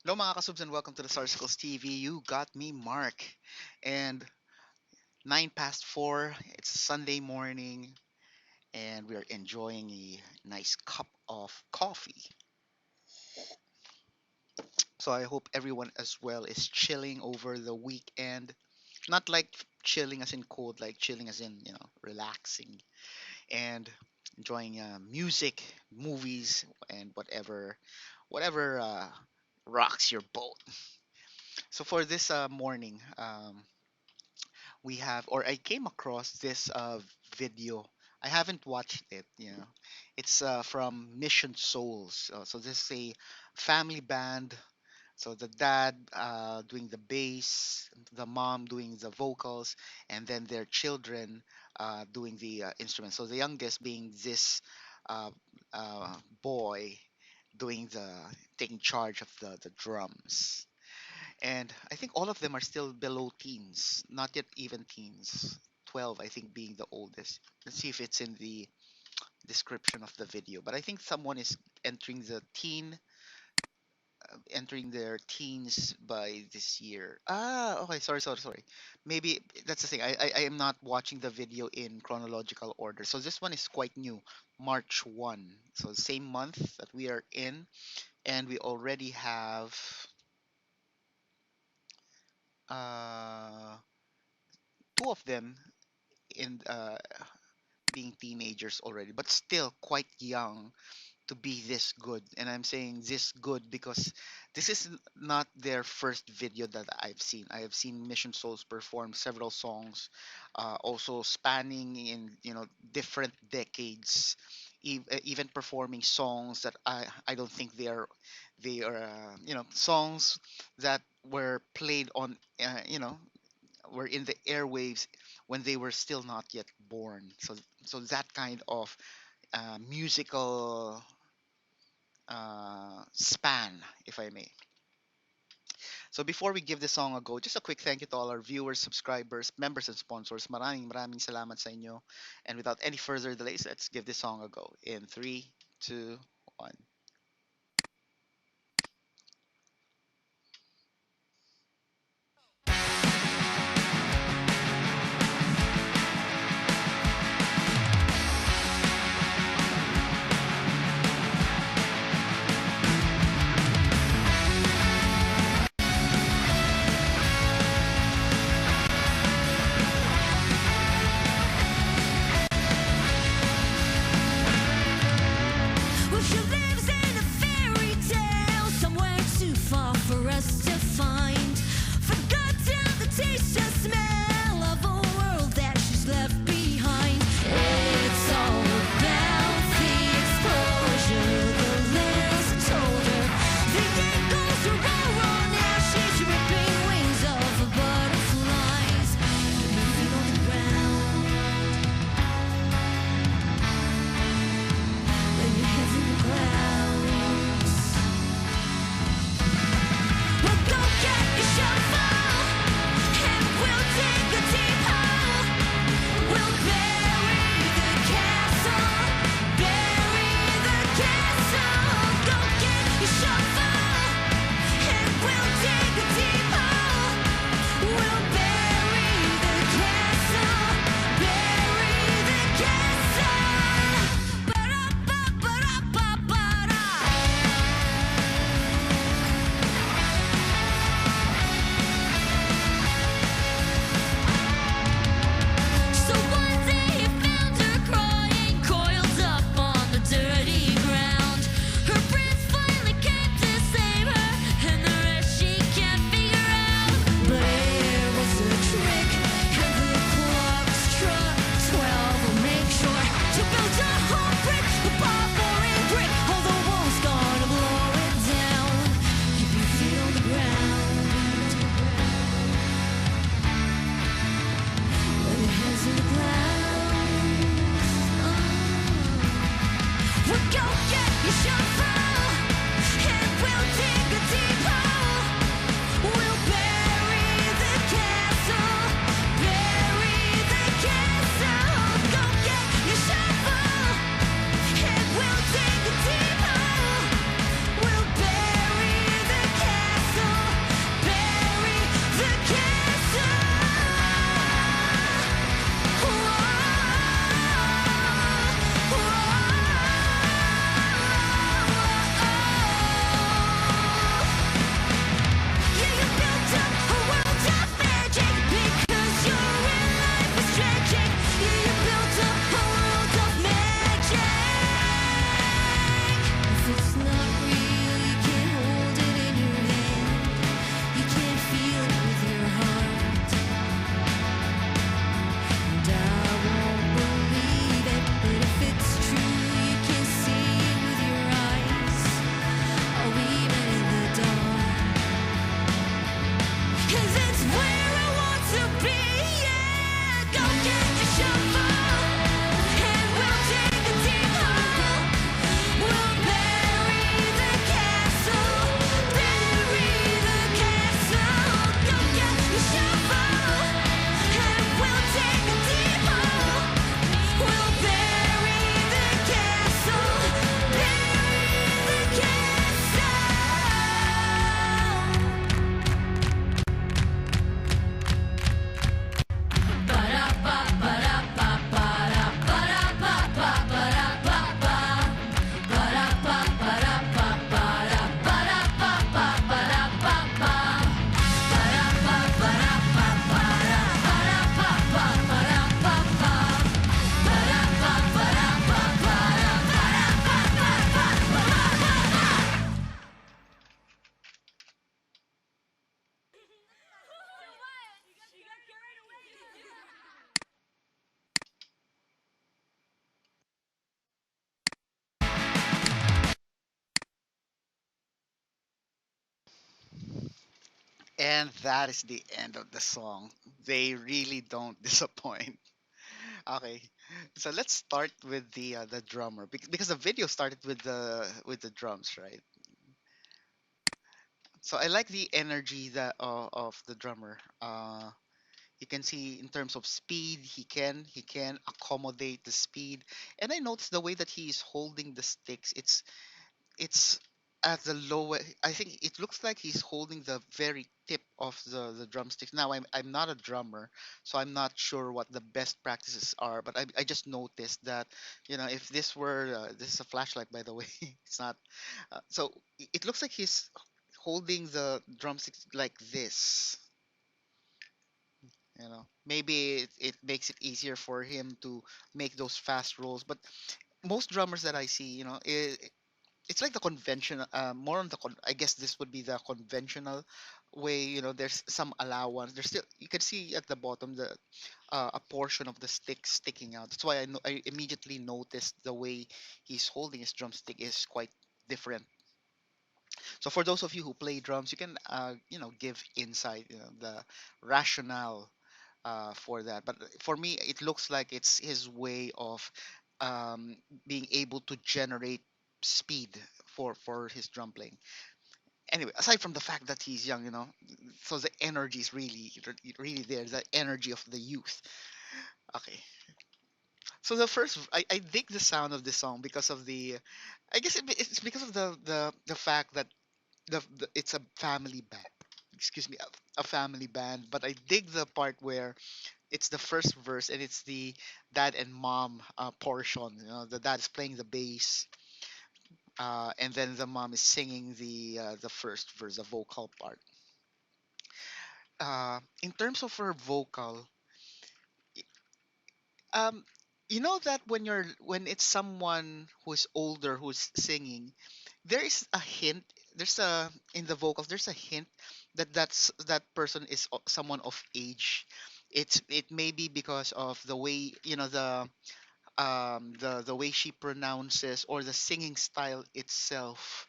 Hello mga kasubs and welcome to the Sarsicles TV. You got me, Mark. And 4:09, it's Sunday morning, and we're enjoying a nice cup of coffee. So I hope everyone as well is chilling over the weekend. Not like chilling as in cold, like chilling as in, relaxing and enjoying music, movies, and whatever rocks your boat. So for this morning, we have or I came across this video. I haven't watched it. It's from Mission Souls. So this is a family band. So the dad doing the bass, the mom doing the vocals, and then their children doing the instruments. So the youngest being this uh, boy doing the taking charge of the drums. And I think all of them are still below teens, not yet even teens. 12, I think, being the oldest. Let's see if it's in the description of the video. But I think someone is entering entering their teens by this year. Ah, okay. Sorry. Maybe that's the thing. I am not watching the video in chronological order. So this one is quite new, March 1. So same month that we are in, and we already have uh, two of them in being teenagers already, but still quite young to be this good. And I'm saying this good because this is not their first video that I've seen. I have seen Mission Souls perform several songs, also spanning in different decades, even performing songs that I don't think they are songs that were played on were in the airwaves when they were still not yet born. So that kind of musical span, if I may. So before we give the song a go, just a quick thank you to all our viewers, subscribers, members, and sponsors. Maraming salamat sa inyo. And without any further delays, let's give this song a go. In three, two, one. Well, she lives And that is the end of the song. They really don't disappoint. Okay, so let's start with the drummer because the video started with the drums, right? So I like the energy that of the drummer. You can see in terms of speed, he can accommodate the speed, and I noticed the way that he is holding the sticks. It's at the lower. I think it looks like he's holding the very tip of the drumsticks. Now I'm not a drummer, so I'm not sure what the best practices are. But I just noticed that, if this were this is a flashlight, by the way. It's not. So it looks like he's holding the drumsticks like this. Maybe it makes it easier for him to make those fast rolls. But most drummers that I see, it's like the conventional, more on I guess this would be the conventional way. There's some allowance. There's still, you can see at the bottom a portion of the stick sticking out. That's why I immediately noticed the way he's holding his drumstick is quite different. So for those of you who play drums, you can give insight, the rationale for that. But for me, it looks like it's his way of being able to generate speed for his drum playing. Anyway, aside from the fact that he's young, so the energy is really there. The energy of the youth. Okay, so I dig the sound of this song because of I guess it's because of the fact that it's a family band. Excuse me, a family band. But I dig the part where it's the first verse and it's the dad and mom portion. The dad is playing the bass, and then the mom is singing the first verse, the vocal part. In terms of her vocal, um, you know that when it's someone who's older who's singing, there is a hint. There's a in the vocals. There's a hint that person is someone of age. It may be because of the way the way she pronounces or the singing style itself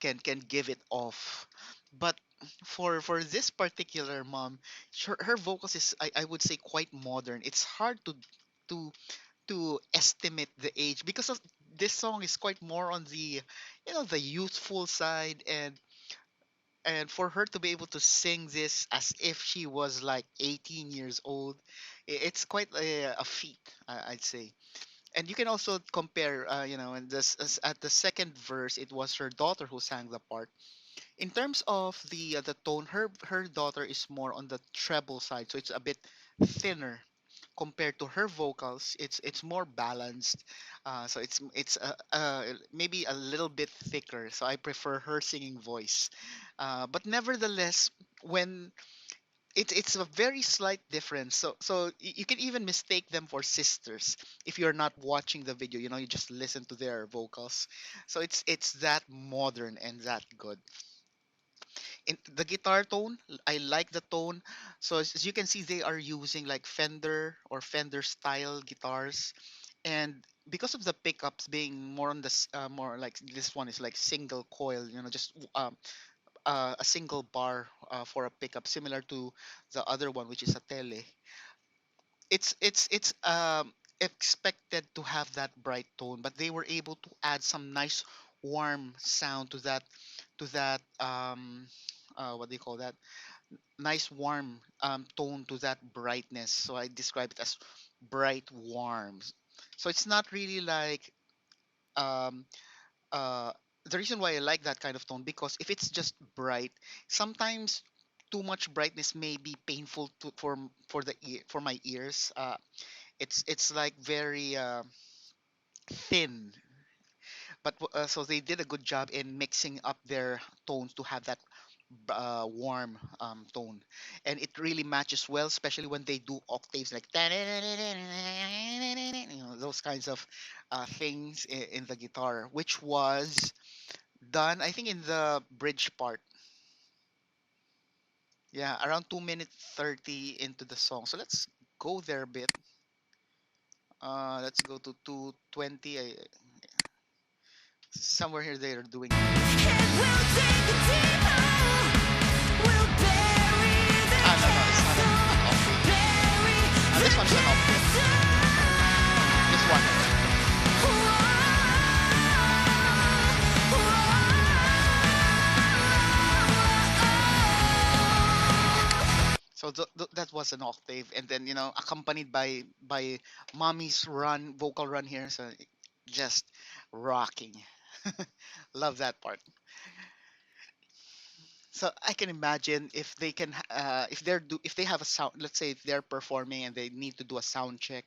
can give it off. But for this particular mom, her vocals is I would say quite modern. It's hard to to estimate the age because of this song is quite more on the youthful side, and for her to be able to sing this as if she was like 18 years old, it's quite a feat, I'd say. And you can also compare, and at the second verse, it was her daughter who sang the part. In terms of the tone, her daughter is more on the treble side, so it's a bit thinner compared to her vocals. It's more balanced, so it's maybe a little bit thicker. So I prefer her singing voice, but nevertheless, when it's a very slight difference. So you can even mistake them for sisters if you're not watching the video. You just listen to their vocals. So it's that modern and that good. In the guitar tone, I like the tone. So as you can see, they are using like Fender style guitars, and because of the pickups being more on this more like this one is like single coil, just a single bar for a pickup, similar to the other one, which is a tele. It's expected to have that bright tone, but they were able to add some nice warm sound to that what do you call that, nice warm tone to that brightness. So I describe it as bright warm. So it's not really like um uh the reason why I like that kind of tone, because if it's just bright, sometimes too much brightness may be painful for my ears. It's like very thin, but so they did a good job in mixing up their tones to have that warm tone, and it really matches well, especially when they do octaves like those kinds of things in the guitar, which was done I think in the bridge part. Yeah, around 2 minutes 30 into the song. So let's go there a bit. Let's go to 2:20. Somewhere here they are doing. that was an octave, and then accompanied by mommy's vocal run here, so just rocking. Love that part. So I can imagine if they can if they have a sound, let's say if they're performing and they need to do a sound check,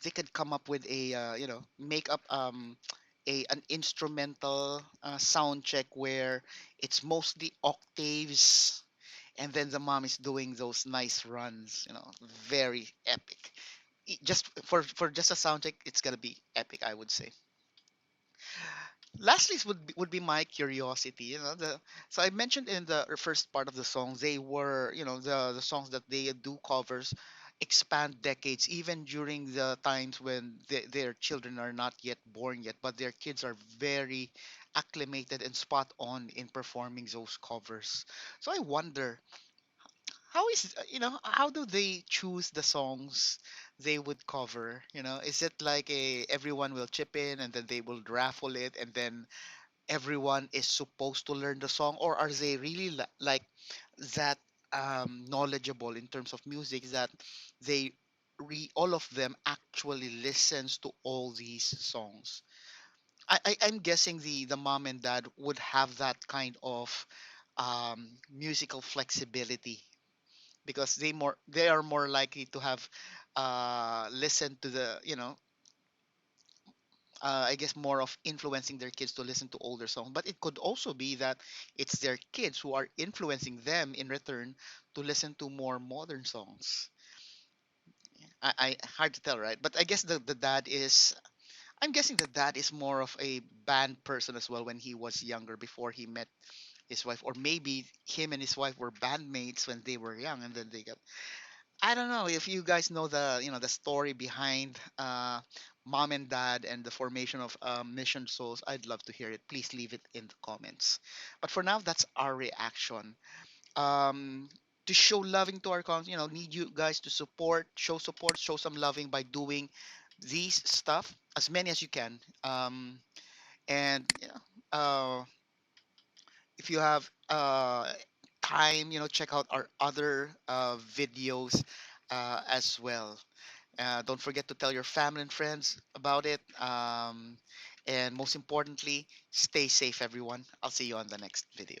they could come up with a make up a an instrumental sound check where it's mostly octaves, and then the mom is doing those nice runs, very epic. Just for just a sound check, it's gonna be epic, I would say. Lastly would be my curiosity, so I mentioned in the first part of the song, they were, the songs that they do covers expand decades, even during the times when their children are not yet born yet, but their kids are very acclimated and spot on in performing those covers. So I wonder, how do they choose the songs they would cover? Is it like a everyone will chip in and then they will raffle it, and then everyone is supposed to learn the song, or are they really like that knowledgeable in terms of music that they all of them actually listens to all these songs? I'm guessing the mom and dad would have that kind of musical flexibility, because they are more likely to have listened to the I guess more of influencing their kids to listen to older songs. But it could also be that it's their kids who are influencing them in return to listen to more modern songs. I hard to tell, right? But I guess the dad is. I'm guessing the dad is more of a band person as well when he was younger, before he met his wife, or maybe him and his wife were bandmates when they were young, and then they got. I don't know if you guys know the story behind mom and dad and the formation of Mission Souls. I'd love to hear it. Please leave it in the comments. But for now, that's our reaction. Um, to show loving to our cons, need you guys to support, show some loving by doing these stuff as many as you can. And if you have time, check out our other videos as well. Don't forget to tell your family and friends about it. And most importantly, stay safe, everyone. I'll see you on the next video.